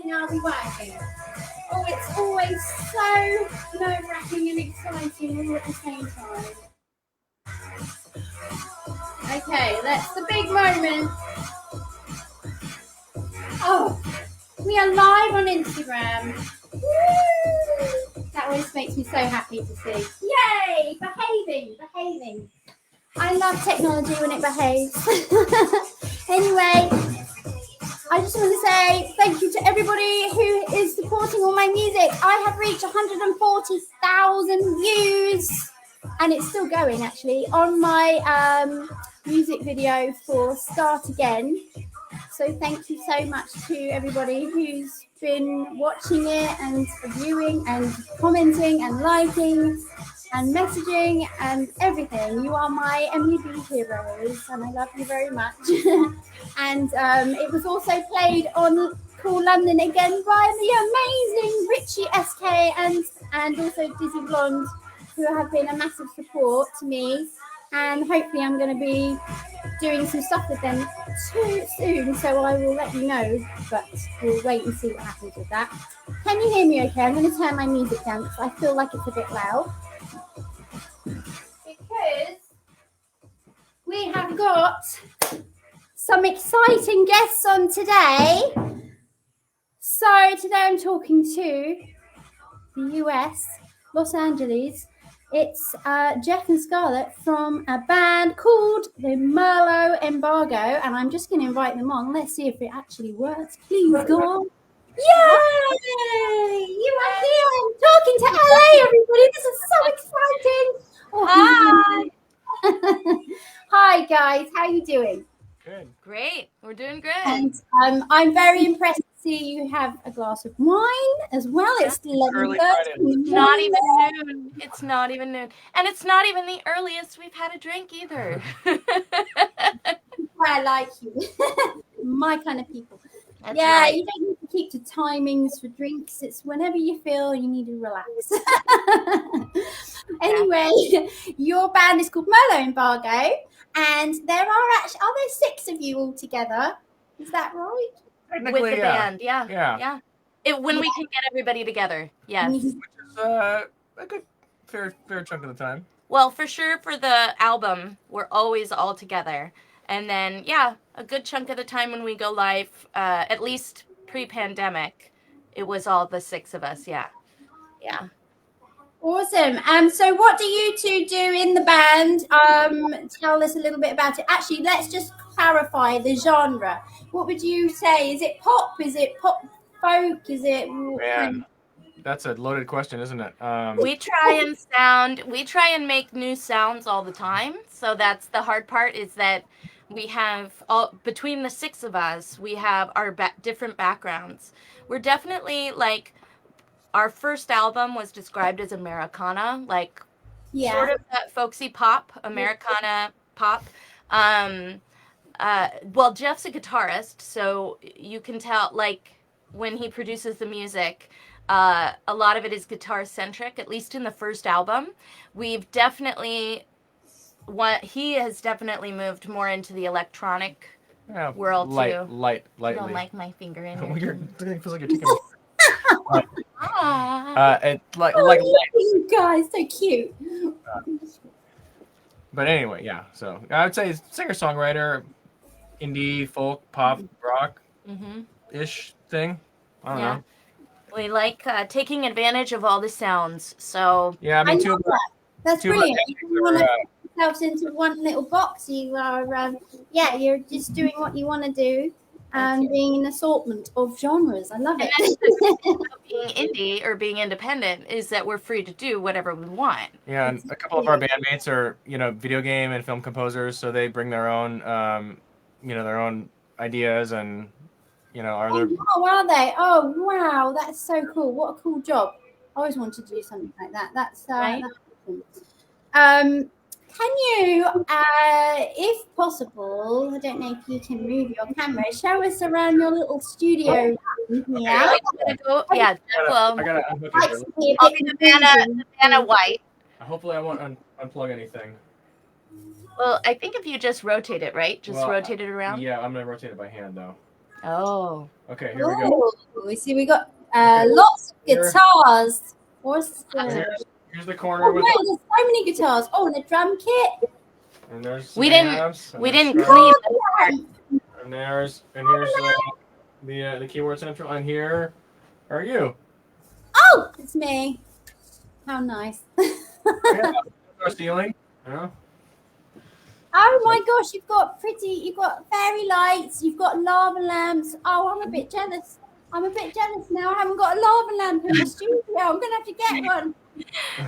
everything are we working? Oh, it's always so nerve-wracking and exciting all at the same time. Okay, that's the big moment. Oh, we are live on Instagram. Woo! That always makes me so happy to see. Yay! Behaving. I love technology when it behaves. Anyway, I just want to say thank you to everybody who is supporting all my music. I have reached 140,000 views, and it's still going actually, on my music video for Start Again. So thank you so much to everybody who's been watching it and viewing and commenting and liking and messaging and everything. You are my MUB heroes, and I love you very much. And it was also played on Cool London again by the amazing Richie SK and also Dizzy Blonde, who have been a massive support to me. And hopefully I'm going to be doing some stuff with them too soon, so I will let you know, but we'll wait and see what happens with that. Can you hear me okay? I'm going to turn my music down because I feel like it's a bit loud. Because we have got some exciting guests on today. So today I'm talking to the US, Los Angeles. It's Jeff and Scarlett from a band called the Merlot Embargo, and I'm just going to invite them on. Let's see if it actually works. Please go on. Yay! You are here. I'm talking to LA, everybody. This is so exciting. Oh, hi. Hi, guys. How are you doing? Good. Great. We're doing good. And I'm very impressed to see you have a glass of wine as well. It's 11:30. It's not even noon. It's not even noon. And it's not even the earliest we've had a drink either. I like you. My kind of people. That's yeah, right. You don't need to keep to timings for drinks. It's whenever you feel you need to relax. Anyway, your band is called Merlot Embargo, and there are there 6 of you all together? Is that right? With the band, yeah. When we can get everybody together, yes. Which is a good fair chunk of the time. Well, for sure, for the album, we're always all together. And then, a good chunk of the time when we go live, at least pre-pandemic, it was all the 6 of us, yeah. Awesome. So what do you two do in the band? Tell us a little bit about it. Actually, let's just clarify the genre. What would you say? Is it pop? Is it pop folk? Is it... Man, that's a loaded question, isn't it? We try and make new sounds all the time. So that's the hard part, is that we have between the 6 of us, we have our different backgrounds. We're definitely our first album was described as Americana, sort of that folksy pop, Americana pop. Well, Jeff's a guitarist, so you can tell, when he produces the music, a lot of it is guitar centric, at least in the first album. We've definitely... he has definitely moved more into the electronic world too. Lightly. You don't like my finger in here. It feels like you're taking. You guys, so cute. But anyway, yeah. So I would say singer-songwriter, indie, folk, pop, rock, ish thing. I don't know. We like taking advantage of all the sounds. So yeah, I mean, that's brilliant. You want to put yourselves into one little box. You are, you're just doing what you want to do, and being an assortment of genres. I love it. Being indie or being independent is that we're free to do whatever we want. Yeah, and a couple of our bandmates are, video game and film composers, so they bring their own, their own ideas and, are there... Oh, are they? Oh, wow, that's so cool. What a cool job. I always wanted to do something like that. That's right. Awesome. Can you, if possible, I don't know if you can move your camera, show us around your little studio. Yeah. Well, I gotta unhook it. I'll be the Vanna White. Hopefully I won't unplug anything. Well, I think if you just rotate it, right? Rotate it around. Yeah, I'm gonna rotate it by hand though. Oh. Okay, here we go. Ooh, see, we got Okay. lots of Here. guitars. What's Here's the corner with there's so many guitars. Oh, and a drum kit. and there's We some didn't- amps, and We there's didn't strings, clean this part. and here's the keyboard central, and here are you. Oh, it's me. How nice. Yeah, our ceiling. Yeah. Oh my gosh, you've got fairy lights, you've got lava lamps. Oh, I'm a bit jealous. I'm a bit jealous now. I haven't got a lava lamp in the studio. I'm gonna have to get one.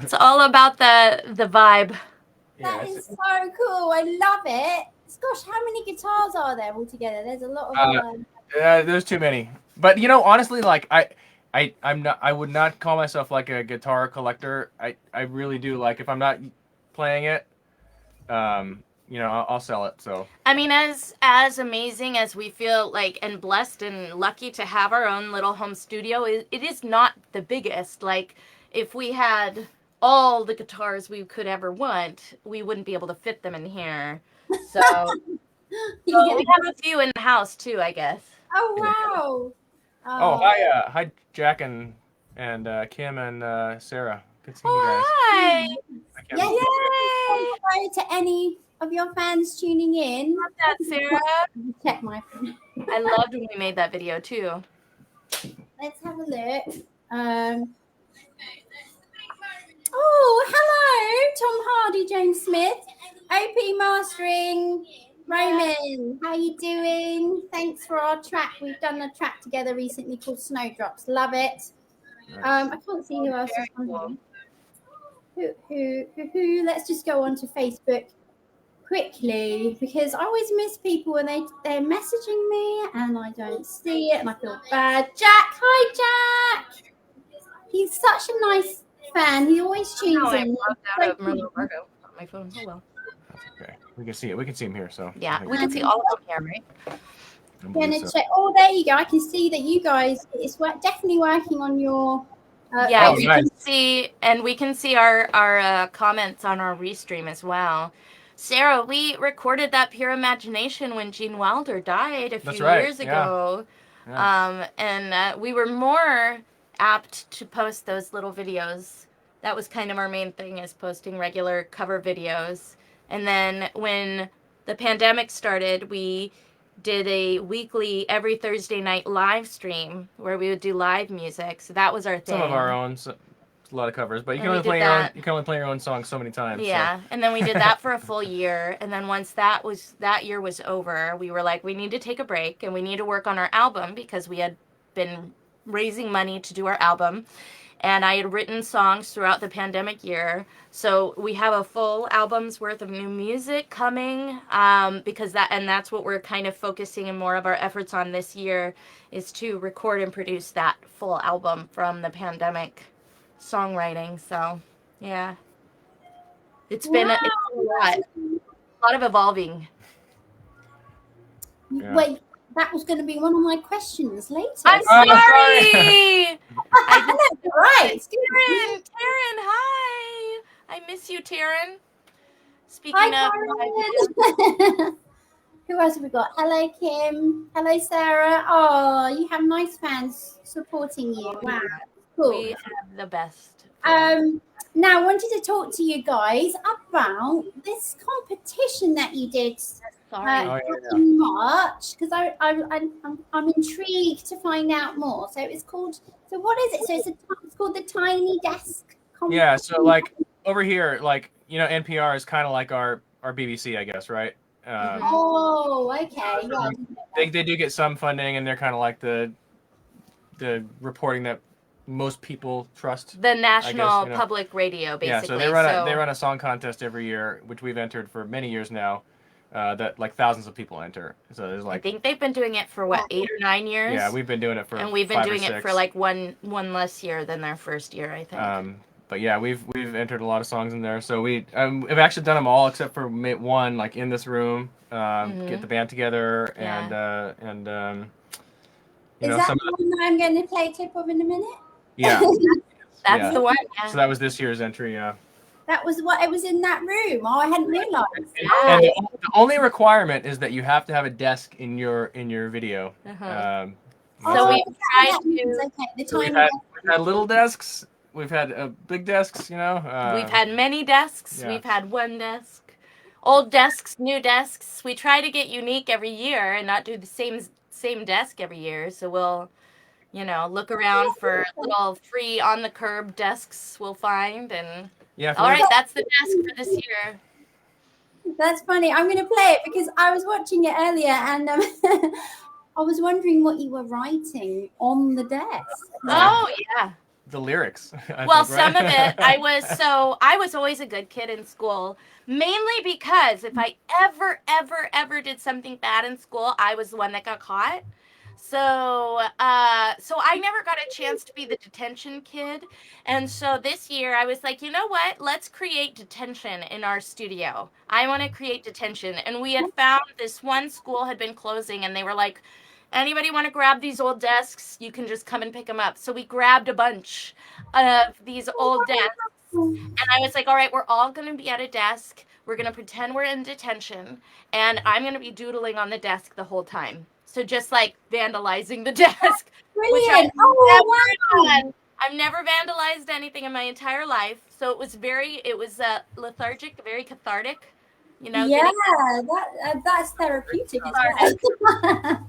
It's all about the vibe. Yeah, That it's- is so cool. I love it. Gosh, how many guitars are there altogether? There's a lot of there's too many. But you know, honestly, like I would not call myself like a guitar collector. I really do, like, if I'm not playing it, you know, I'll sell it. So I mean, as amazing as we feel like and blessed and lucky to have our own little home studio, it is not the biggest. Like, if we had all the guitars we could ever want, we wouldn't be able to fit them in here. So, we have a few in the house too, I guess. Oh wow. oh hi Jack and Kim and Sarah. Good seeing you guys. Hi! Hi, Kim. Yeah, Yay! hello to any of your fans tuning in. Love that, Sarah. Check my phone. I loved when we made that video too. Let's have a look. Oh, hello, Tom Hardy, James Smith, OP Mastering, Roman. How you doing? Thanks for our track. We've done a track together recently called Snowdrops. Love it. I can't see who else is on here. Who? Let's just go on to Facebook quickly, because I always miss people when they're messaging me and I don't see it and I feel bad. Jack, hi Jack. He's such a nice fan. He always tunes Oh, I in. logged out of Merlot Embargo on my phone. Oh well. Okay, we can see it. We can see him here. So Yeah, we can see all of them here, right? Gonna check. Oh, there you go. I can see that you guys. It's definitely working on your. Yeah, Oh, we nice. can see, and we can see our comments on our restream as well. Sarah, we recorded that Pure Imagination when Gene Wilder died a few years ago. Yeah. And we were more apt to post those little videos. That was kind of our main thing, is posting regular cover videos. And then when the pandemic started, we did a weekly, every Thursday night live stream where we would do live music. So that was our thing. Some of our own, a lot of covers, but you And can we only play did your own. that. You can only play your own song so many times. Yeah, and then we did that for a full year, and then once that year was over, we were like, we need to take a break and we need to work on our album, because we had been raising money to do our album, and I had written songs throughout the pandemic year. So we have a full album's worth of new music coming, because that's what we're kind of focusing in more of our efforts on this year, is to record and produce that full album from the pandemic songwriting. So yeah, it's been a lot of evolving. Yeah. Wait, that was going to be one of my questions later. I'm Oh, sorry. Right. Taryn, hi. I miss you, Taryn. Speaking Hi, of, Karen. Who else have we got? Hello, Kim. Hello, Sarah. Oh, you have nice fans supporting you. Wow, cool. we have the best. Now I wanted to talk to you guys about this competition that you did Sorry. in March, because I'm intrigued to find out more. So it's called. So what is it? So it's called the Tiny Desk competition. Yeah. So like over here, like, you know, NPR is kind of like our BBC, I guess, right? Oh, okay. Yeah. They do get some funding, and they're kind of like the reporting that most people trust. The National you know. Public Radio, basically. Yeah, so they run a song contest every year, which we've entered for many years now. That like thousands of people enter. So there's like, I think they've been doing it for what, 8 or 9 years. yeah, we've been doing it for and we've been 5 or doing it 6. for like one less year than their first year, I think. But yeah, we've entered a lot of songs in there. So we've actually done them all except for one, like in this room. Get the band together and you Is know, that some the one that I'm going to play a clip of in a minute? yeah. That's the one. Yeah. So that was this year's entry. Yeah. That was what it was in that room. Oh, I hadn't realised. And the only requirement is that you have to have a desk in your video. So we've tried okay. The tiny desk. We've had little desks. We've had big desks. You know. We've had many desks. Yeah. We've had one desk. Old desks, new desks. We try to get unique every year and not do the same desk every year. So we'll, look around for little free on the curb desks we'll find. And all right, that's the desk for this year. That's funny. I'm going to play it because I was watching it earlier and I was wondering what you were writing on the desk. Oh yeah. The lyrics. Some of it I was always a good kid in school, mainly because if I ever did something bad in school, I was the one that got caught. So I never got a chance to be the detention kid. And so this year I was like, you know what? Let's create detention in our studio. I want to create detention. And we had found this one school had been closing and they were like, anybody want to grab these old desks? You can just come and pick them up. So we grabbed a bunch of these old desks. And I was like, all right, we're all going to be at a desk. We're going to pretend we're in detention. And I'm going to be doodling on the desk the whole time. So just like vandalizing the desk. Brilliant. I've never vandalized anything in my entire life. So it was lethargic, very cathartic. Yeah, that's therapeutic as well.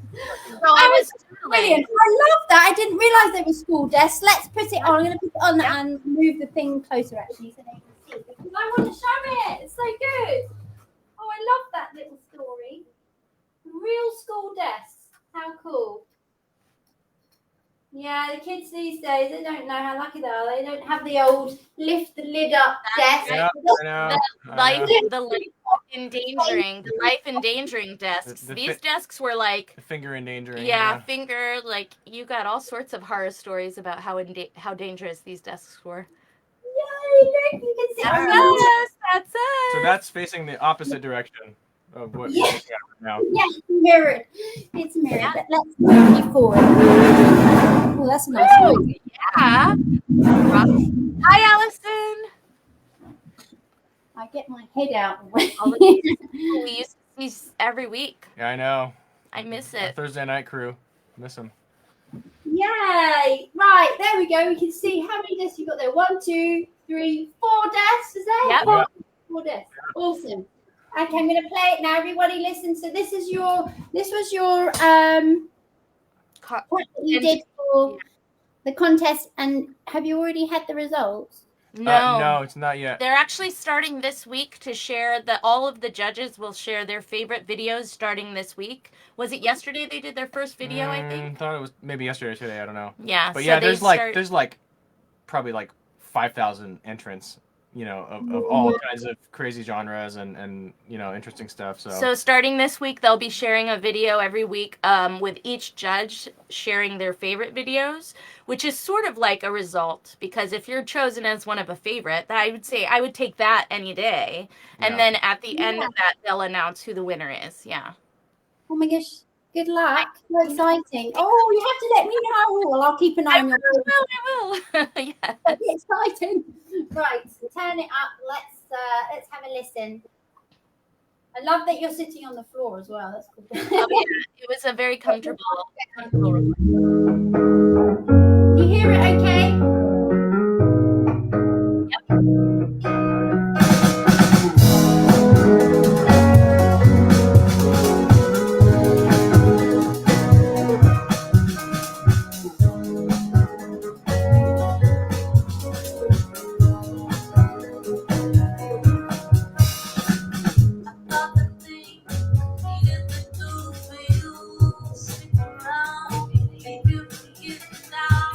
Brilliant. I love that. I didn't realise there was school desks. Let's put it on. I'm going to put it on and move the thing closer actually so they can see because I want to show it. It's so good. Oh, I love that little story. Real school desks. How cool. Yeah, the kids these days, they don't know how lucky they are. They don't have the old lift the lid up desk. Yeah, the life endangering desks. These desks were like the finger endangering. Yeah, finger, like you got all sorts of horror stories about how dangerous these desks were. Yay, look, you can see that's us. So that's facing the opposite direction of what we're looking at right now. Yeah, it's mirrored. It's mirrored. Yeah. But let's move you forward. Oh, that's a nice one. Yeah. Hi, Allison. I get my head out. We used to see these every week. Yeah, I know. I miss it. Our Thursday night crew. Miss them. Yay! Right, there we go. We can see how many desks you got there. 1, 2, 3, 4 desks. Is there? Yep. 4 desks. Awesome. Okay, I'm going to play it now. Everybody listen. So this was your what you did for the contest, and have you already had the results? No, it's not yet. They're actually starting this week to share all of the judges will share their favorite videos starting this week. Was it yesterday they did their first video, I think? I thought it was maybe yesterday or today, I don't know. Yeah. But yeah, there's probably like 5,000 entrants, of all kinds of crazy genres and interesting stuff. So starting this week, they'll be sharing a video every week with each judge sharing their favorite videos, which is sort of like a result, because if you're chosen as one of a favorite, I would say I would take that any day. And then at the end of that, they'll announce who the winner is. Yeah. Oh my gosh. Good luck. So exciting. Oh, you have to let me know. Well, I'll keep an eye on your I will. Yeah. That's exciting. Right, so turn it up. Let's have a listen. I love that you're sitting on the floor as well. That's cool. Oh, yeah. It was a very comfortable recording. You hear it okay? Yep. Now,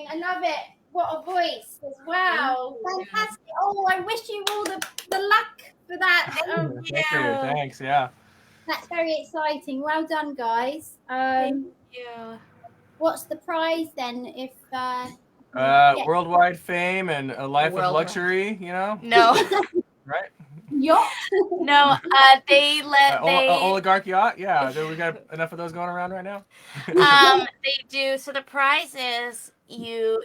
I love it. What a voice as well. Fantastic. Oh, I wish you all the luck for that. Thank you. Thanks. Yeah. That's very exciting. Well done, guys. Thank you. What's the prize then? If Worldwide fame and a life of luxury, you know? No. Right? yacht? No, they let oligarch yacht? Yeah, we got enough of those going around right now. They do. So the prize is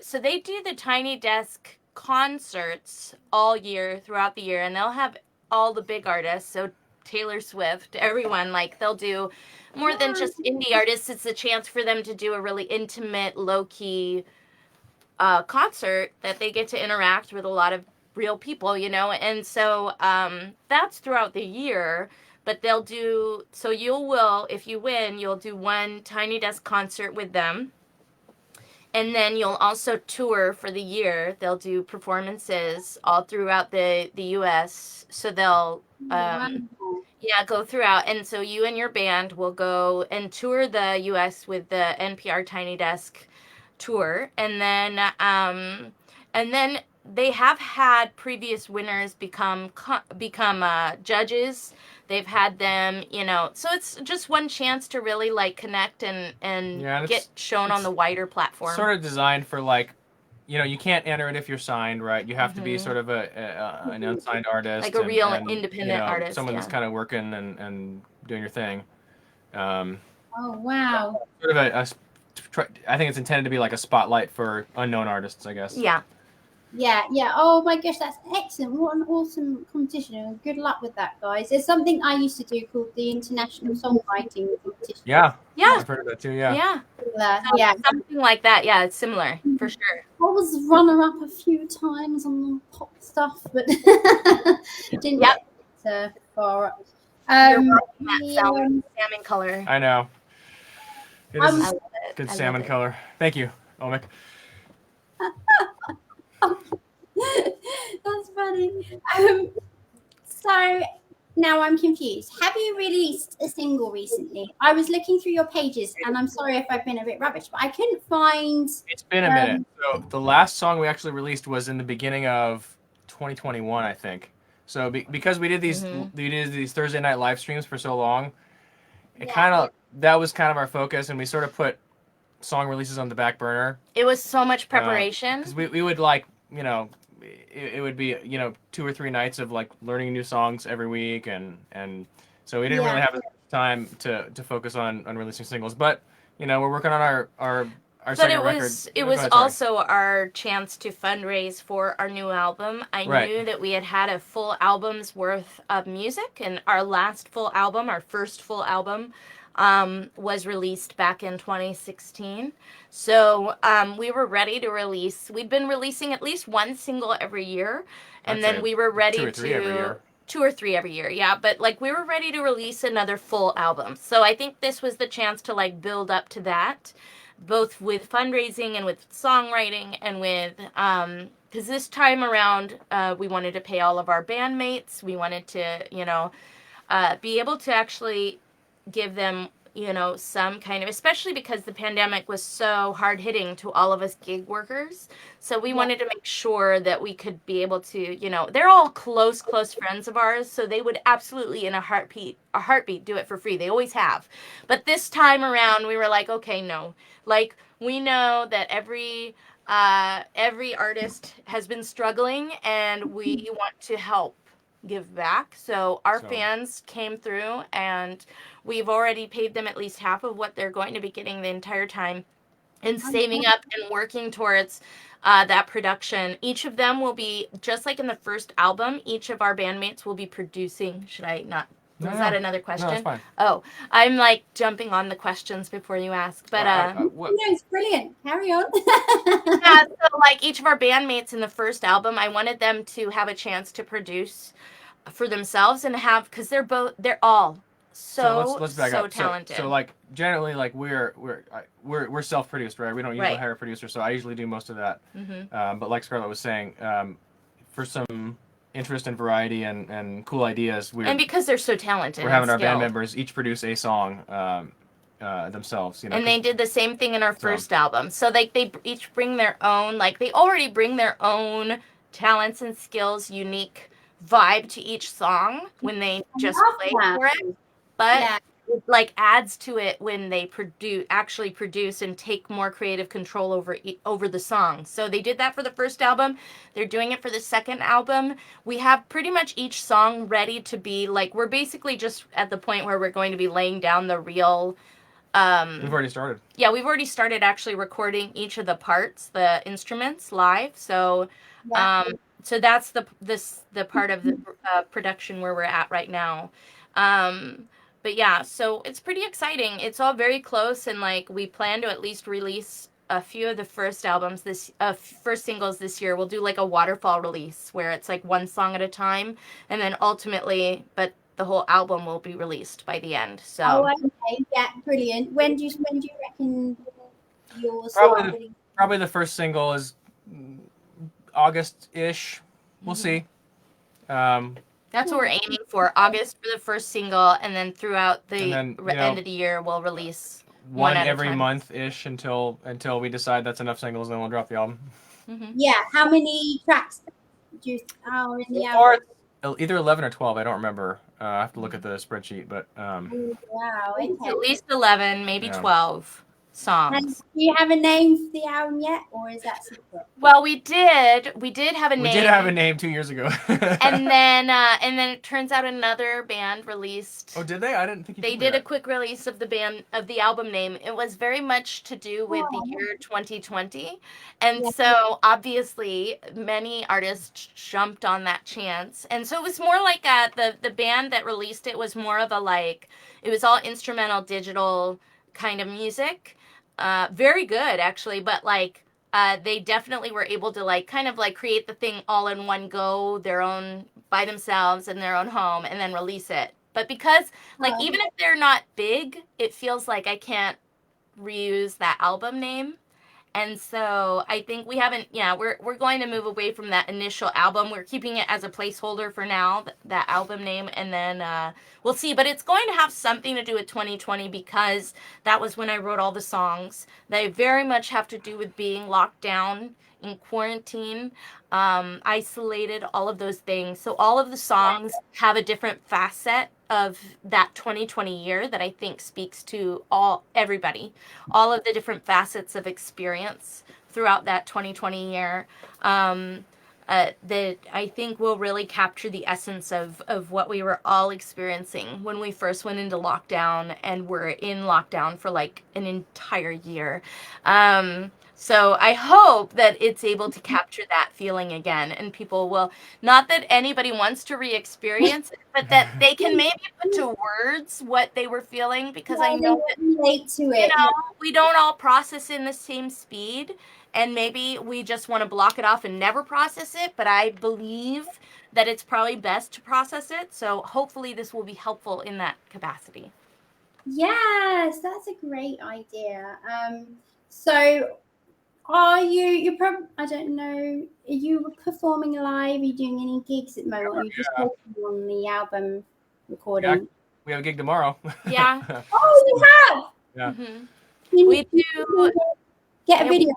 so they do the Tiny Desk concerts all year throughout the year, and they'll have all the big artists. So Taylor Swift, everyone, like they'll do more than just indie artists. It's a chance for them to do a really intimate, low-key concert that they get to interact with a lot of real people, you know. And so that's throughout the year. But they'll do, so if you win, you'll do one Tiny Desk concert with them. And then you'll also tour for the year. They'll do performances all throughout the U.S. So they'll, go throughout. And so you and your band will go and tour the U.S. with the NPR Tiny Desk tour. And then they have had previous winners become judges. They've had them, you know, so it's just one chance to really like connect and get shown on the wider platform. Sort of designed for like, you know, you can't enter it if you're signed, right? You have to be sort of an unsigned artist, like a real independent artist, someone that's kind of working and doing your thing. Oh wow! Sort of I think it's intended to be like a spotlight for unknown artists, I guess. Yeah. Yeah. Oh my gosh, that's excellent. What an awesome competition. And good luck with that, guys. There's something I used to do called the International Songwriting Competition. Yeah. I've heard of that too, yeah. Something like that. Yeah, it's similar, for sure. I was runner-up a few times on the pop stuff, but didn't get far up. Salmon color. I know. It is good salmon color. Thank you, Omic. That's funny. So now I'm confused. Have you released a single recently? I was looking through your pages, and I'm sorry if I've been a bit rubbish, but I couldn't find. It's been a minute. So the last song we actually released was in the beginning of 2021, I think. So because we did these Thursday night live streams for so long, that was kind of our focus, and we sort of put song releases on the back burner. It was so much preparation. Because we would like, you know, it would be, you know, 2 or 3 nights of like learning new songs every week, and so we didn't really have time to focus on releasing singles. But you know, we're working on our second record. It was also our chance to fundraise for our new album. I knew that we had a full album's worth of music, and our last full album, our first full album, was released back in 2016. So we were ready to release. We'd been releasing at least one single every year, and then we were ready 2 or 3 every year. 2 or 3 every year, yeah. But like we were ready to release another full album. So I think this was the chance to like build up to that, both with fundraising and with songwriting and with because this time around we wanted to pay all of our bandmates. We wanted to, you know, be able to actually give them, you know, some kind of, especially because the pandemic was so hard hitting to all of us gig workers. So we wanted to make sure that we could be able to, you know, they're all close friends of ours. So they would absolutely in a heartbeat do it for free. They always have. But this time around we were like, okay, no, like we know that every artist has been struggling, and we want to help give back. So our fans came through, and we've already paid them at least half of what they're going to be getting the entire time, and saving up and working towards that production. Each of them will be, just like in the first album, each of our bandmates will be producing. Should I not? Was that another question? No, it's fine. Oh, I'm like jumping on the questions before you ask. But no, it's brilliant. Carry on. yeah, so like each of our bandmates in the first album, I wanted them to have a chance to produce for themselves and have, because they're all let's back up. Talented. So like generally, like we're self-produced, right? We don't usually hire a producer, so I usually do most of that. But like Scarlett was saying, for some interest and variety and cool ideas, and because they're so talented, we're having our band members each produce a song, themselves. You know, And they did the same thing in our So- first album. So like they each bring their own, like they already bring their own talents and skills, unique vibe to each song when they just love play that. for it. But Yeah. it like adds to it when they actually produce and take more creative control over the song. So they did that for the first album. They're doing it for the second album. We have pretty much each song ready to be like, we're basically just at the point where we're going to be laying down the real. we've already started. Yeah, we've already started actually recording each of the parts, the instruments live. So, Yeah. so that's the part of the production where we're at right now. But yeah, so it's pretty exciting. It's all very close, and like we plan to at least release a few of the first first singles this year. We'll do like a waterfall release where it's like one song at a time, and then ultimately, but the whole album will be released by the end. So. Oh, okay. Yeah, brilliant. When do you reckon you'll Probably the first single is August-ish. We'll see. That's what we're aiming for. August for the first single, and then throughout the And then, end of the year, we'll release one at a every time. month-ish until we decide that's enough singles, and then we'll drop the album. Yeah. How many tracks do you are in the Or album? it's either 11 or 12. I don't remember. I have to look at the spreadsheet, but Oh, wow. Okay. At least 11, maybe Yeah. 12 songs. And do you have a name for the album yet, or is that secret? Well, we did have a we name. did have a name 2 years ago. and then it turns out another band released. Oh, did they? I didn't think you They told did me a quick release of the album name. It was very much to do with the year 2020. And Yeah. so obviously many artists jumped on that chance. And so it was more like the band that released it was more of a like, it was all instrumental digital kind of music. Very good actually, but like they definitely were able to like kind of like create the thing all in one go, their own by themselves in their own home, and then release it. But because like even if they're not big, it feels like I can't reuse that album name. And so I think we haven't, we're going to move away from that initial album. We're keeping it as a placeholder for now, that album name, and then we'll see. But it's going to have something to do with 2020 because that was when I wrote all the songs. They very much have to do with being locked down in quarantine, isolated, all of those things. So all of the songs have a different facet of that 2020 year that I think speaks to everybody, all of the different facets of experience throughout that 2020 year that I think will really capture the essence of what we were all experiencing when we first went into lockdown and were in lockdown for like an entire year. So I hope that it's able to capture that feeling again, and people will, not that anybody wants to re-experience it, but that they can maybe put to words what they were feeling, because I know that, relate to it. we don't all process in the same speed, and maybe we just want to block it off and never process it, but I believe that it's probably best to process it, so hopefully this will be helpful in that capacity. Yes, that's a great idea. So are you're probably, I don't know, are you performing live? Are you doing any gigs at the moment? Or are you just working on the album recording? We have a gig tomorrow. Yeah. Oh, you have? Yeah. Mm-hmm. You We need do. to get a video.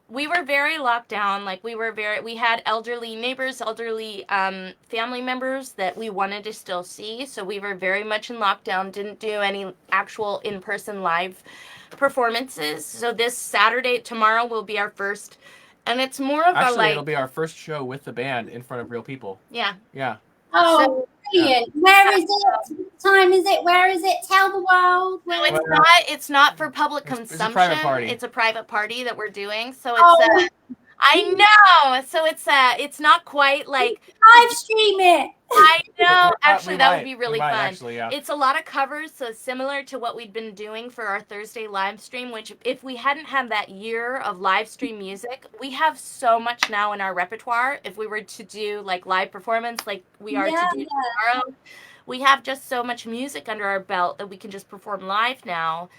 We were very locked down. Like we had elderly neighbors, elderly family members that we wanted to still see. So we were very much in lockdown, didn't do any actual in-person live performances. So this Saturday, tomorrow will be our first, and it's more of Actually, it'll be our first show with the band in front of real people. Yeah. Yeah. Oh, brilliant. Where is it? What time is it? Where is it? Tell the world. No, Where it's not for public It's consumption. a private party. It's a private party that we're doing. So it's I know. So it's not quite like live stream it. I know. Actually, that would be really fun. Actually, yeah. It's a lot of covers, so similar to what we'd been doing for our Thursday live stream, which if we hadn't had that year of live stream music, we have so much now in our repertoire. If we were to do like live performance like we are to do tomorrow, we have just so much music under our belt that we can just perform live now.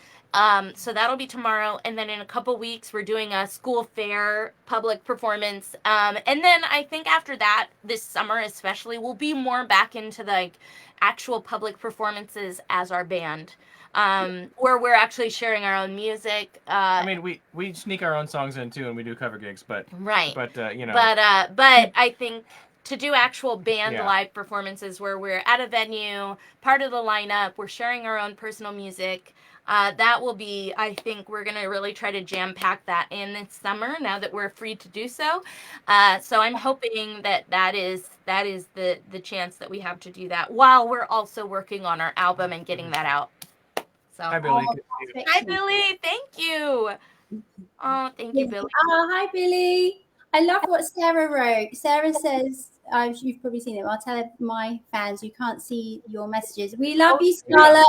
So that'll be tomorrow, and then in a couple weeks we're doing a school fair public performance, and then I think after that, this summer especially, we'll be more back into like actual public performances as our band, where we're actually sharing our own music. I mean, we sneak our own songs in too, and we do cover gigs, but right. But you know. But I think to do actual band live performances where we're at a venue, part of the lineup, we're sharing our own personal music. That will be, I think we're going to really try to jam pack that in this summer now that we're free to do so. So I'm hoping that is the chance that we have to do that while we're also working on our album and getting that out. So Hi, Billy. Hi, Billy. Thank you. Oh, thank you, Billy. Oh, hi, Billy. I love what Sarah wrote. Sarah says, you've probably seen it. I'll tell my fans, you can't see your messages. We love you, Scarlett.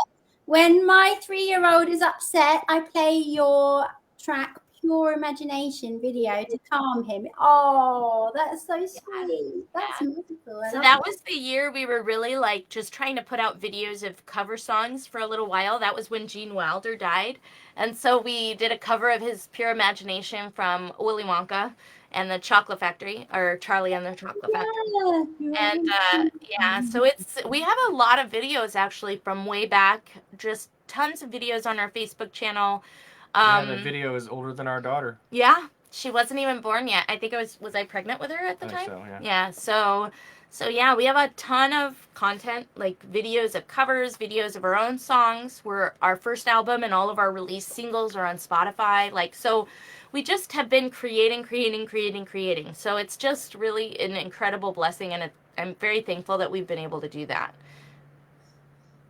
When my 3-year-old is upset, I play your track, Pure Imagination video to calm him. Oh, that's so sweet. That's beautiful. So that was the year we were really like just trying to put out videos of cover songs for a little while. That was when Gene Wilder died. And so we did a cover of his Pure Imagination from Willy Wonka and the Chocolate Factory, or Charlie and the Chocolate Factory. And so we have a lot of videos actually from way back, just tons of videos on our Facebook channel. The video is older than our daughter. Yeah, she wasn't even born yet. I think was I pregnant with her at the time? So, yeah. Yeah, so yeah, we have a ton of content, like videos of covers, videos of our own songs. Our first album and all of our released singles are on Spotify. So we just have been creating. So it's just really an incredible blessing, and I'm very thankful that we've been able to do that.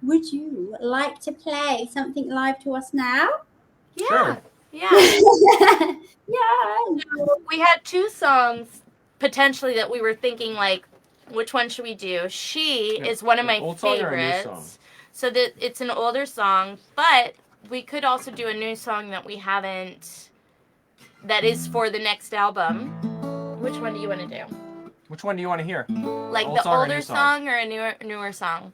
Would you like to play something live to us now? Yeah. Sure. Yeah. Yeah. We had 2 songs potentially that we were thinking, like, which one should we do? She is one of my favorites. So that it's an older song, but we could also do a new song that we haven't, that is for the next album. Which one do you want to do? Which one do you want to hear? Like the older song or a newer song?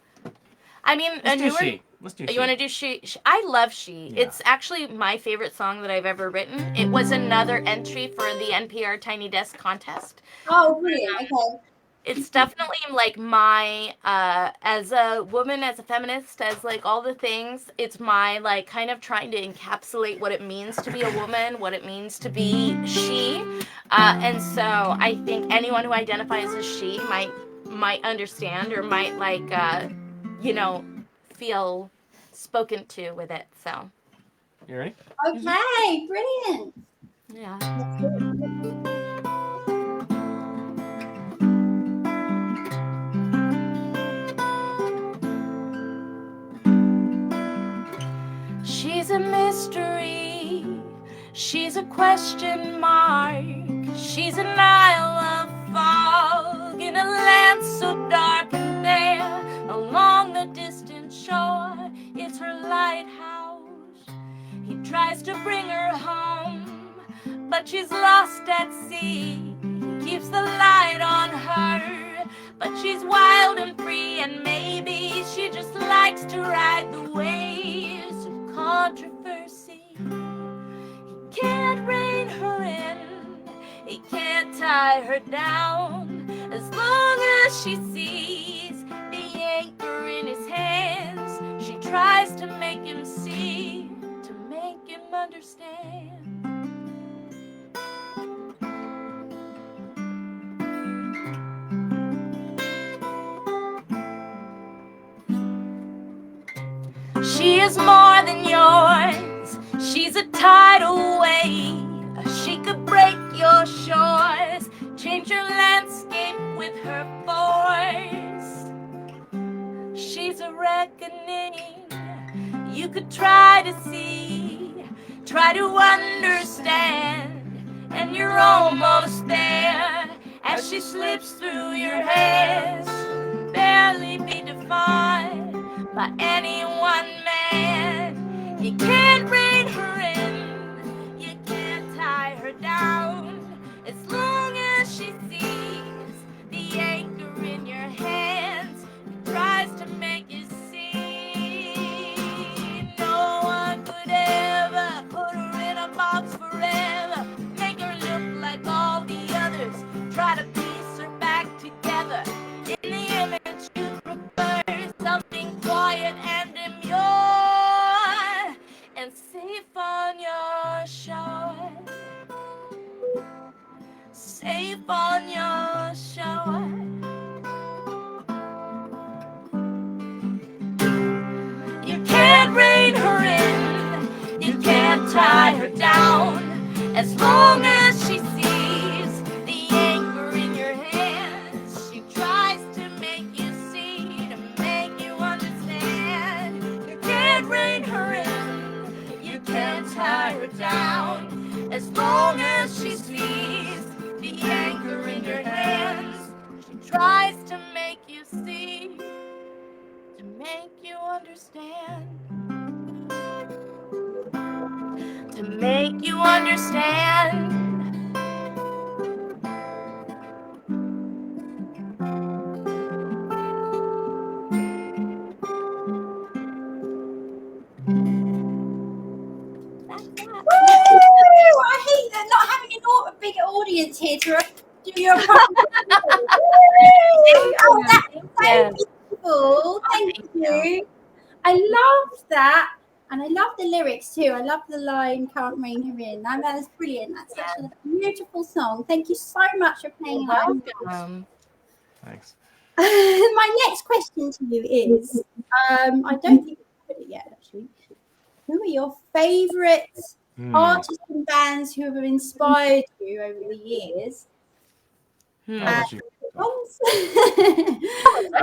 I mean, Let's do She. Let's do She. You want to do She? I love She. Yeah. It's actually my favorite song that I've ever written. It was another entry for the NPR Tiny Desk contest. Oh, brilliant. Okay. It's definitely like my, as a woman, as a feminist, as like all the things, it's my like kind of trying to encapsulate what it means to be a woman, what it means to be she. And so I think anyone who identifies as she might understand or might like, feel spoken to with it. So. You ready? Okay, brilliant. Yeah. She's a mystery, she's a question mark, she's an isle of fog in a land so dark and bare, along the distant shore, it's her lighthouse. He tries to bring her home, but she's lost at sea. He keeps the light on her, but she's wild and free, and maybe she just likes to ride the waves of controversy. He can't rein her in, he can't tie her down, as long as she sees the anchor in his hands. She tries to make him see, to make him understand. She is more than yours, she's a tidal wave. She could break your shores, change your landscape with her force. She's a reckoning you could try to see, try to understand, and you're almost there as she slips through your hands, barely be defined by any one man. You can't rein her in, you can't tie her down, as long as she sees the anchor in your hands, tries to make you see. No one could ever put her in a box forever, make her look like all the others, try to piece her back together in the image you prefer. Some tie her down as long as she sees the anger in your hands. She tries to make you see, to make you understand. You can't rein her in, you can't tie her down as long as she sees the anger in your hands. She tries to make you see, to make you understand. To make you understand. Woo! I hate that not having a bigger audience here to do your Oh, that's so beautiful. Thank you. I love that. And I love the lyrics too. I love the line, can't rein her in. That is brilliant. That's such a beautiful song. Thank you so much for playing along. Thanks. My next question to you is, I don't think we've put it yet actually. Who are your favourite artists and bands who have inspired you over the years? I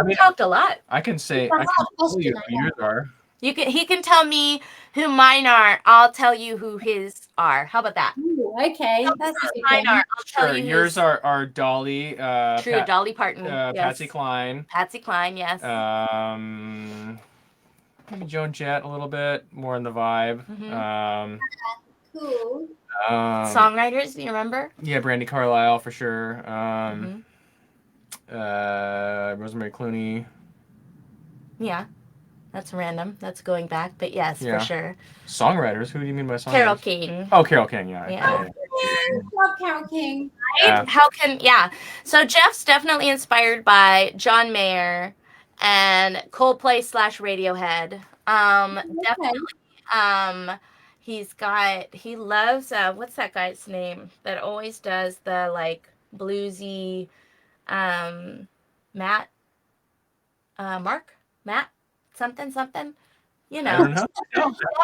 We talked a lot. I can say I can tell you who yours are. He can tell me who mine are. I'll tell you who his are. How about that? Ooh, okay, that's a good Mine one. are. I'll tell Sure, you yours are Dolly. True, Dolly Parton. Yes. Patsy Cline. Patsy Cline, yes. Maybe Joan Jett a little bit more in the vibe. Cool. Songwriters, do you remember? Yeah, Brandy Carlisle for sure. Rosemary Clooney. Yeah, that's random. That's going back, but yes, for sure. Songwriters? Who do you mean by songwriters? Carole King. Oh, Carole King, yeah. Love Carole King. Right? So Jeff's definitely inspired by John Mayer and Coldplay / Radiohead. Definitely. He loves what's that guy's name that always does the like bluesy Matt something, you know. I don't know.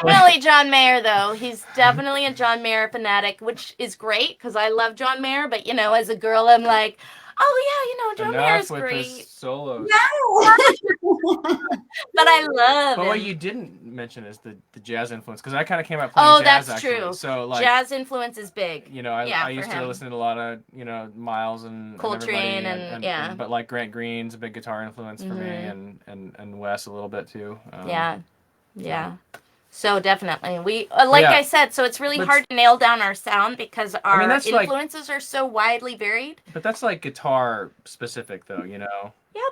Definitely John Mayer though. He's definitely a John Mayer fanatic, which is great because I love John Mayer, but as a girl I'm like, oh yeah, John Mayer's great. With the solos. But I love But what him. you didn't mention is the jazz influence, because I kind of came up playing jazz. That's actually. true. So like jazz influence is big. I used to listen to a lot of Miles and Coltrane and but like Grant Green's a big guitar influence for me, and Wes a little bit too. Yeah. So definitely, we I said. So it's really hard to nail down our sound because our influences are so widely varied. But that's like guitar specific, though, Yeah,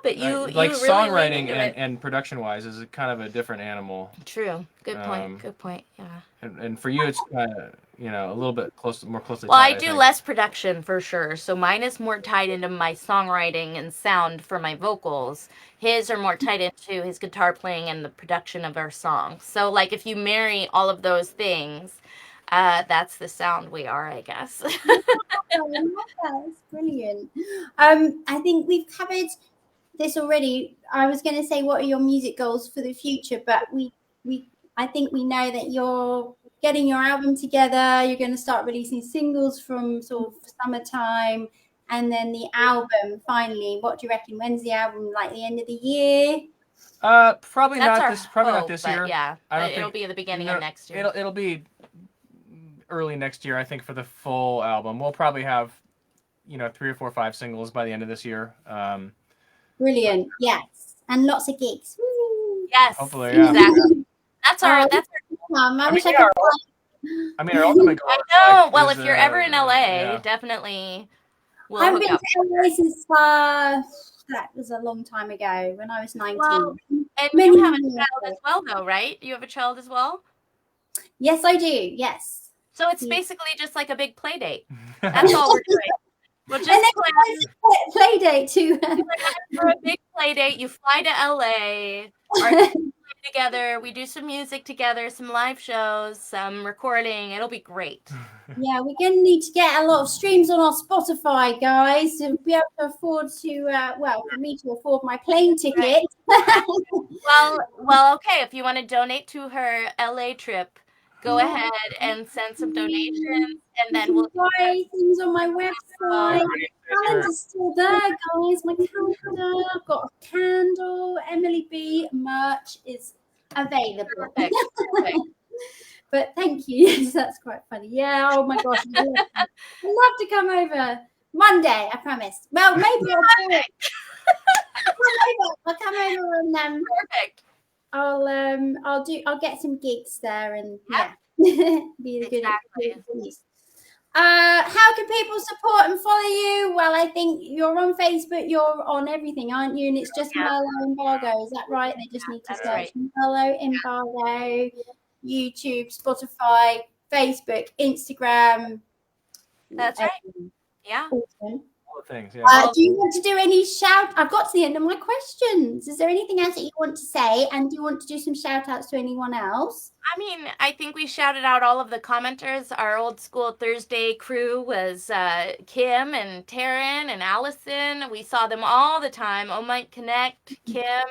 but you like you songwriting really and production wise is kind of a different animal. True. Good point. Good point. Yeah. And for you, it's kind of a little bit more closely. Well, tied, I do less production for sure. So mine is more tied into my songwriting and sound for my vocals. His are more tied into his guitar playing and the production of our songs. So like if you marry all of those things, that's the sound we are, I guess. That's brilliant. I think we've covered this already. I was going to say, what are your music goals for the future? But I think we know that you're getting your album together. You're going to start releasing singles from sort of summertime, and then the album finally. What do you reckon? When's the album? Like the end of the year? Probably not this year. Yeah, it'll be at the beginning of next year. It'll be early next year, I think, for the full album. We'll probably have 3 or 4 or 5 singles by the end of this year. Brilliant. Yes, and lots of gigs. Woo. Yes, hopefully, yeah. Exactly. That's our. I wish I could. Our ultimate goal. I know. Well, if you're ever in LA, definitely. I've been to LA since that was a long time ago when I was 19. Well, and you have a child as well, though, right? You have a child as well. Yes, I do. Yes. So it's basically just like a big play date. That's all we're doing. We'll just play date too. For a big play date, you fly to LA, our kids play together, we do some music together, some live shows, some recording. It'll be great. Yeah, we're going to need to get a lot of streams on our Spotify, guys, to be able to afford to, for me to afford my plane ticket. Well, okay. If you want to donate to her LA trip, go ahead and send some donations, and then we'll buy things on my website. Calendar's still there, guys. My calendar. I've got a candle. Emily B merch is available. Perfect. But thank you. Yes, that's quite funny. Yeah. Oh my gosh. I'd love to come over Monday. I promise. Well, maybe I'll do it. I'll come over and Perfect. I'll get some gigs there and be a good excuse. How can people support and follow you? Well, I think you're on Facebook, you're on everything, aren't you? And it's just Merlot Embargo, is that right? They just need to search Merlot Embargo, YouTube, Spotify, Facebook, Instagram. That's right. Yeah. Awesome. Things, Do you want to do any I've got to the end of my questions. Is there anything else that you want to say? And do you want to do some shout outs to anyone else? I mean, I think we shouted out all of the commenters. Our old school Thursday crew was Kim and Taryn and Allison. We saw them all the time. Oh My Connect, Kim,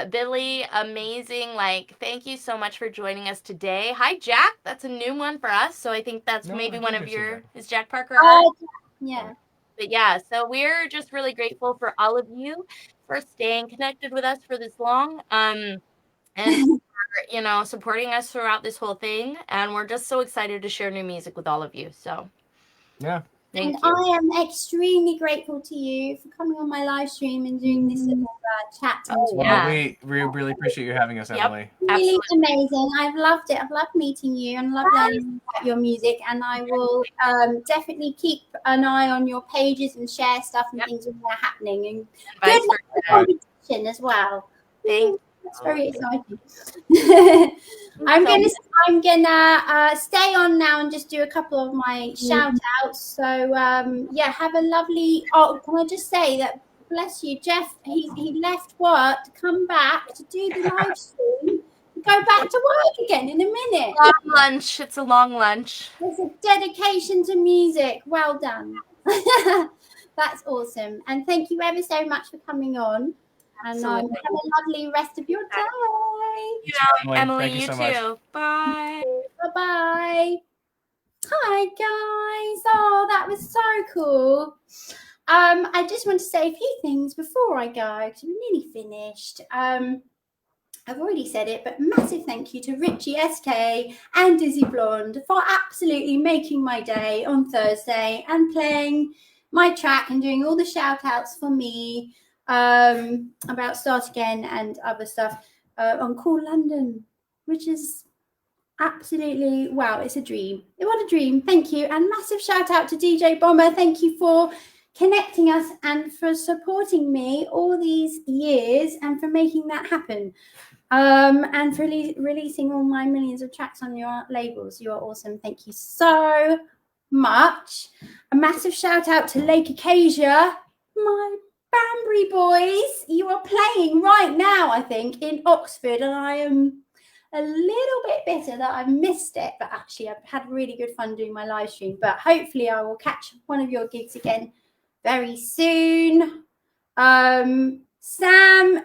Billy, amazing. Like, thank you so much for joining us today. Hi, Jack. That's a new one for us. So I think that's maybe one of your, is Jack Parker? Yeah. But yeah, so we're just really grateful for all of you for staying connected with us for this long, and for, supporting us throughout this whole thing. And we're just so excited to share new music with all of you. So yeah, thank you. I am extremely grateful to you for coming on my live stream and doing this little chat. Well, we really appreciate you having us, Emily. Really amazing. I've loved it. I've loved meeting you and loved learning about your music. And I will definitely keep an eye on your pages and share stuff and things when they're happening. And good luck with the competition as well. That's very exciting. I'm gonna stay on now and just do a couple of my shout outs. So have a lovely. Oh, can I just say that? Bless you, Jeff. He left work to come back to do the live stream. Go back to work again in a minute. Long lunch. It's a long lunch. It's a dedication to music. Well done. That's awesome. And thank you ever so much for coming on. And have a lovely rest of your day. Emily, you too. Bye. Bye-bye. Hi, guys. Oh, that was so cool. I just want to say a few things before I go because we're nearly finished. I've already said it, but massive thank you to Richie SK and Dizzy Blonde for absolutely making my day on Thursday and playing my track and doing all the shout outs for me about Start Again and other stuff on Cool London, which is absolutely, wow, it's a dream. What a dream. Thank you. And massive shout out to DJ Bomber. Thank you for connecting us and for supporting me all these years and for making that happen. And for releasing all my millions of tracks on your labels. You are awesome. Thank you so much. A massive shout out to Lake Acacia, my Banbury boys. You are playing right now, I think, in Oxford, and I am a little bit bitter that I've missed it, but actually I've had really good fun doing my live stream. But hopefully I will catch one of your gigs again very soon. Sam,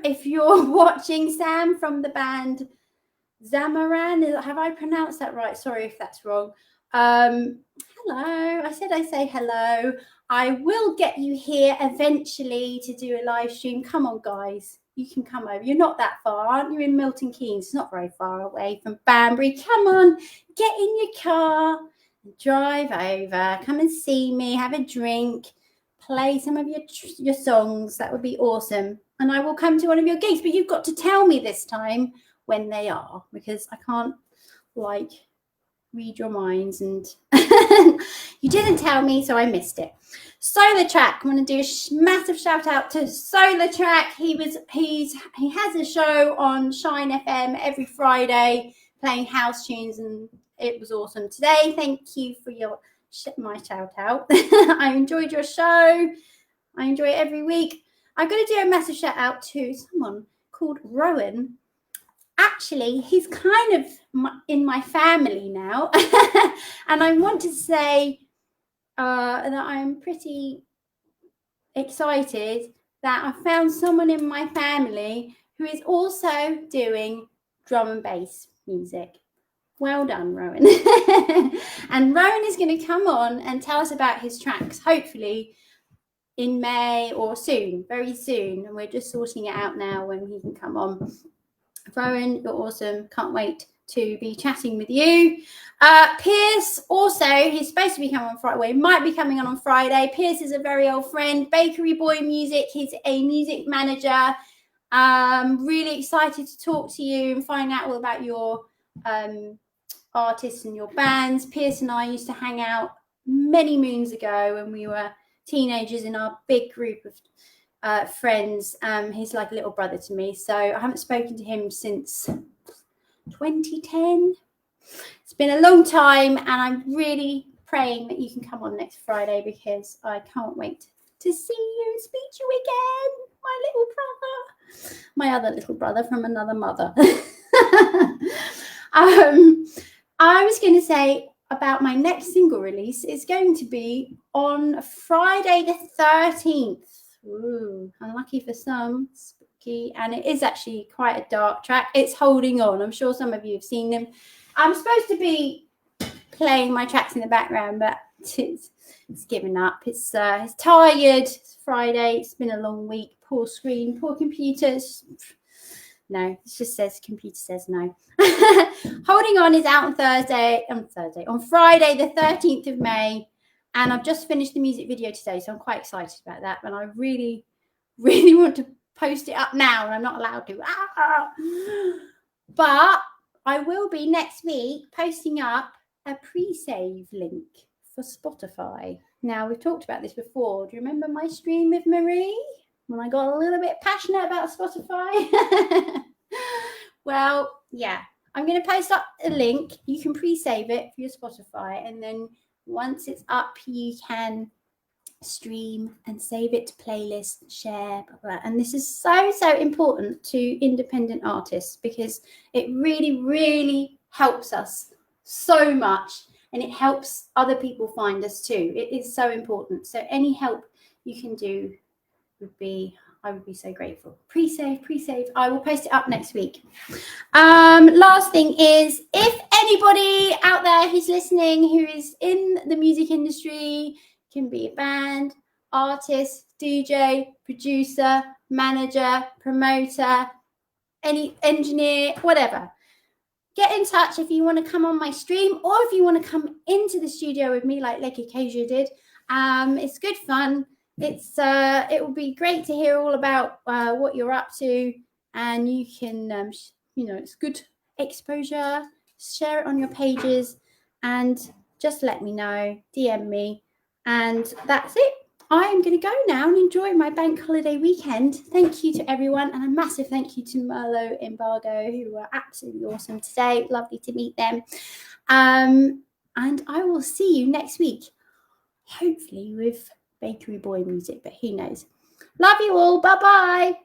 if you're watching, Sam from the band Zamaran, have I pronounced that right? Sorry if that's wrong. Hello, I say hello. I will get you here eventually to do a live stream. Come on, guys. You can come over. You're not that far, aren't you? In Milton Keynes. It's not very far away from Banbury. Come on, get in your car, drive over. Come and see me. Have a drink. Play some of your songs. That would be awesome. And I will come to one of your gigs. But you've got to tell me this time when they are, because I can't read your minds, and you didn't tell me, so I missed it. Solar Track, I'm going to do a massive shout out to Solar Track. He has a show on Shine FM every Friday playing house tunes, and it was awesome today. Thank you for my shout out. I enjoyed your show. I enjoy it every week. I'm going to do a massive shout out to someone called Rowan. Actually, he's kind of in my family now. And I want to say that I'm pretty excited that I found someone in my family who is also doing drum and bass music. Well done, Rowan. And Rowan is going to come on and tell us about his tracks, hopefully in May or soon, very soon. And we're just sorting it out now when he can come on. Rowan, you're awesome. Can't wait to be chatting with you. Piers also, he's supposed to be coming on Friday. Well, he might be coming on Friday. Piers is a very old friend. Bakery Boy Music. He's a music manager. Really excited to talk to you and find out all about your artists and your bands. Piers and I used to hang out many moons ago when we were teenagers in our big group of friends. He's like a little brother to me, so I haven't spoken to him since 2010. It's been a long time, and I'm really praying that you can come on next Friday because I can't wait to see you and speak to you again, my little brother, my other little brother from another mother. I was going to say about my next single release. It's going to be on Friday the 13th. Ooh, unlucky for some, spooky, and it is actually quite a dark track. It's Holding On. I'm sure some of you have seen them. I'm supposed to be playing my tracks in the background, but it's given up. It's tired. It's Friday. It's been a long week. Poor screen, poor computers. No, it just says computer says no. Holding On is out on Friday the 13th of May. And I've just finished the music video today, so I'm quite excited about that. And I really, really want to post it up now, and I'm not allowed to. But I will be next week posting up a pre-save link for Spotify. Now, we've talked about this before. Do you remember my stream with Marie when I got a little bit passionate about Spotify? Well, yeah, I'm going to post up a link. You can pre-save it for your Spotify, and then once it's up, you can stream and save it to playlist, share, blah, blah. And this is so important to independent artists because it really, really helps us so much, and it helps other people find us too. It is so important. So any help you can do I would be so grateful. Pre-save. I will post it up next week. Last thing is, if anybody out there who's listening who is in the music industry, can be a band, artist, DJ, producer, manager, promoter, any engineer, whatever, get in touch if you want to come on my stream, or if you want to come into the studio with me like Leki Kasia did. It's good fun. It will be great to hear all about what you're up to, and you can it's good exposure. Share it on your pages and just let me know, DM me, and that's it. I am going to go now and enjoy my bank holiday weekend. Thank you to everyone, and a massive thank you to Merlot Embargo, who were absolutely awesome today. Lovely to meet them. And I will see you next week, hopefully with Bakery Boy music, but who knows. Love you all. Bye-bye.